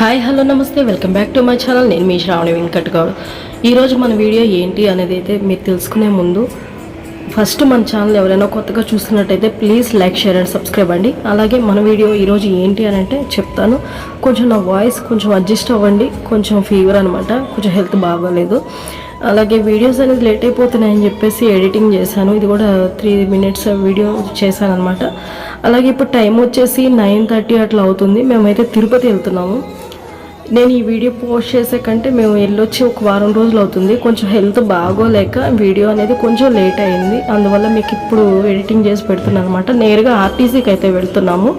Hi hello నమస్తే welcome back to my channel. నేను మీ శ్రావణి వెంకట్ గౌడ్. ఈరోజు మన వీడియో ఏంటి అనేది అయితే మీరు తెలుసుకునే ముందు ఫస్ట్ మన ఛానల్ ఎవరైనా కొత్తగా చూస్తున్నట్టయితే please like share and subscribe అండి. అలాగే మన వీడియో ఈరోజు ఏంటి అని అంటే చెప్తాను. కొంచెం నా వాయిస్ కొంచెం అడ్జస్ట్ అవ్వండి, కొంచెం ఫీవర్ అనమాట, కొంచెం హెల్త్ బాగోలేదు. అలాగే వీడియోస్ అనేది లేట్ అయిపోతున్నాయని చెప్పేసి ఎడిటింగ్ చేశాను. ఇది కూడా 3 minutes వీడియో చేశాను అనమాట. అలాగే ఇప్పుడు టైం వచ్చేసి 9:30 అట్లా అవుతుంది. మేమైతే తిరుపతి వెళ్తున్నాము. నేను ఈ వీడియో పోస్ట్ చేసే కంటే మేము వెళ్ళొచ్చి ఒక వారం రోజులు అవుతుంది. కొంచెం హెల్త్ బాగోలేక వీడియో అనేది కొంచెం లేట్ అయింది. అందువల్ల మీకు ఇప్పుడు ఎడిటింగ్ చేసి పెడుతున్నాను అనమాట. నేరుగా ఆర్టీసీకి అయితే వెళ్తున్నాము.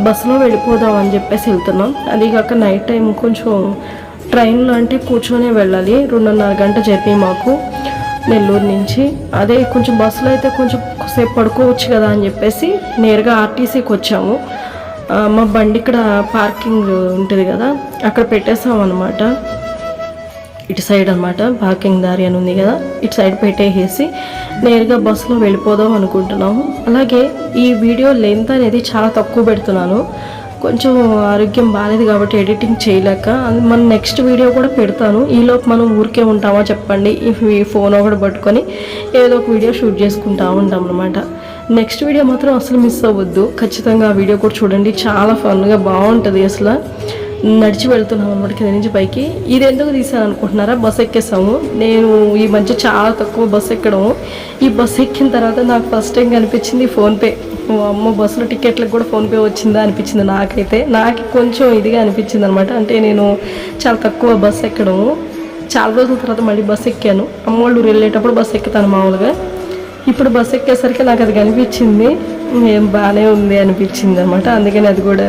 బస్సులో వెళ్ళిపోదాం అని చెప్పేసి వెళ్తున్నాం. అదిగాక నైట్ టైం కొంచెం ట్రైన్లో అంటే కూర్చొనే వెళ్ళాలి. 2.5 గంట జర్నీ మాకు నెల్లూరు నుంచి. అదే కొంచెం బస్సులో అయితే కొంచెం సేపు పడుకోవచ్చు కదా అని చెప్పేసి నేరుగా ఆర్టీసీకి వచ్చాము. మా బండి ఇక్కడ పార్కింగ్ ఉంటుంది కదా, అక్కడ పెట్టేసాం అనమాట. ఇటు సైడ్ అనమాట పార్కింగ్ దారి అని ఉంది కదా, ఇటు సైడ్ పెట్టేసి నేరుగా బస్సులో వెళ్ళిపోదాం అనుకుంటున్నాము. అలాగే ఈ వీడియో లెంత్ అనేది చాలా తక్కువ పెడుతున్నాను. కొంచెం ఆరోగ్యం బాగాలేదు కాబట్టి ఎడిటింగ్ చేయలేక. మన నెక్స్ట్ వీడియో కూడా పెడతాను. ఈలోపు మనం ఊరికే ఉంటామా చెప్పండి, ఈ ఫోన్ ఒకటి పట్టుకొని ఏదో ఒక వీడియో షూట్ చేసుకుంటా ఉంటాం అనమాట. నెక్స్ట్ వీడియో మాత్రం అసలు మిస్ అవ్వద్దు, ఖచ్చితంగా ఆ వీడియో కూడా చూడండి. చాలా ఫన్గా బాగుంటుంది. అసలు నడిచి వెళ్తున్నాం అనమాట కింద నుంచి పైకి. ఇది ఎందుకు తీసాను అనుకుంటున్నారా? బస్సు ఎక్కేసాము. నేను ఈ మధ్య చాలా తక్కువ బస్సు ఎక్కడము. ఈ బస్సు ఎక్కిన తర్వాత నాకు ఫస్ట్ టైం కనిపించింది ఫోన్పే. అమ్మ, బస్సులో టికెట్లకు కూడా ఫోన్పే వచ్చిందా అనిపించింది నాకైతే. నాకు కొంచెం ఇదిగా అనిపించింది అనమాట. అంటే నేను చాలా తక్కువ బస్సు ఎక్కడము. చాలా రోజుల తర్వాత మళ్ళీ బస్సు ఎక్కాను. అమ్మోళ్ళు వెళ్ళేటప్పుడు బస్సు ఎక్కుతాను మామూలుగా. ఇప్పుడు బస్సు ఎక్కేసరికి నాకు అది కనిపించింది, ఏం బాగానే ఉంది అనిపించింది అనమాట. అందుకని అది కూడా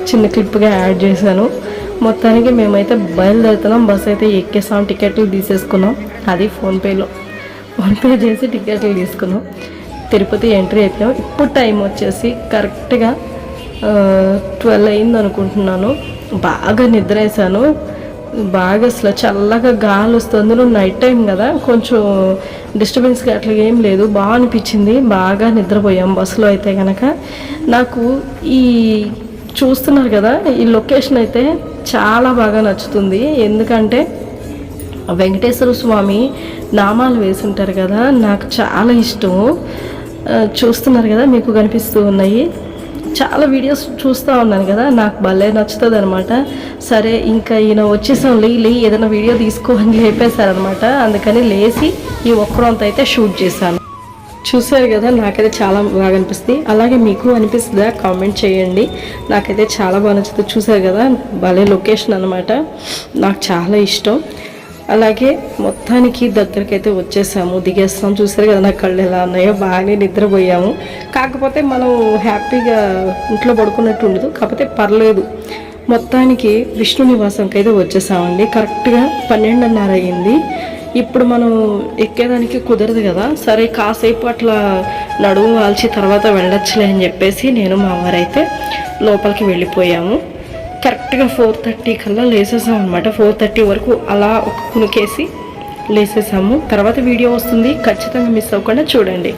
చిన్న క్లిప్గా యాడ్ చేశాను. మొత్తానికి మేమైతే బయలుదేరుతున్నాం. బస్సు అయితే ఎక్కేసాం, టికెట్లు తీసేసుకున్నాం. అది ఫోన్పే చేసి టికెట్లు తీసుకున్నాం. తిరుపతి ఎంట్రీ అయిపోయాం. ఇప్పుడు టైం వచ్చేసి కరెక్ట్గా 12 అయింది అనుకుంటున్నాను. బాగా నిద్ర వేసాను. బాగా అసలు చల్లగా గాలి వస్తుంది. నైట్ టైం కదా, కొంచెం డిస్టర్బెన్స్గా అట్లా ఏం లేదు, బాగా అనిపించింది. బాగా నిద్రపోయాం బస్సులో అయితే కనుక. నాకు ఈ చూస్తున్నారు కదా, ఈ లొకేషన్ అయితే చాలా బాగా నచ్చుతుంది. ఎందుకంటే వెంకటేశ్వర స్వామి నామాలు వేసుంటారు కదా, నాకు చాలా ఇష్టం. చూస్తున్నారు కదా, మీకు కనిపిస్తూ ఉన్నాయి. చాలా వీడియోస్ చూస్తూ ఉన్నాను కదా, నాకు భలే నచ్చుతుంది అనమాట. సరే ఇంకా ఈయన వచ్చేసాం, లేయి ఏదైనా వీడియో తీసుకోని లేపేశారనమాట. అందుకని లేచి ఈ ఒక్కరంతా అయితే షూట్ చేశాను. చూసారు కదా, నాకైతే చాలా బాగా అనిపిస్తుంది. అలాగే మీకు అనిపిస్తుందా? కామెంట్ చేయండి. నాకైతే చాలా బాగా నచ్చుతుంది. చూసారు కదా, భలే లొకేషన్ అనమాట, నాకు చాలా ఇష్టం. అలాగే మొత్తానికి దగ్గరికి అయితే వచ్చేసాము, దిగేస్తాం. చూసారు కదా నా కళ్ళు ఎలా ఉన్నాయో. బాగానే నిద్రపోయాము. కాకపోతే మనం హ్యాపీగా ఇంట్లో పడుకున్నట్టు ఉండదు, కాకపోతే పర్లేదు. మొత్తానికి విష్ణు నివాసంకి అయితే వచ్చేసామండి. కరెక్ట్గా 12:30 అయ్యింది. ఇప్పుడు మనం ఎక్కేదానికి కుదరదు కదా, సరే కాసేపు అట్లా నడుము వాల్చి తర్వాత వెళ్ళొచ్చులే అని చెప్పేసి నేను మా వారైతే లోపలికి వెళ్ళిపోయాము. కరెక్ట్గా 4:30 కల్లా లేసేసాం అనమాట. 4:30 వరకు అలా ఒక కునికేసి లేసేసాము. తర్వాత వీడియో వస్తుంది, ఖచ్చితంగా మిస్ అవ్వకుండా చూడండి.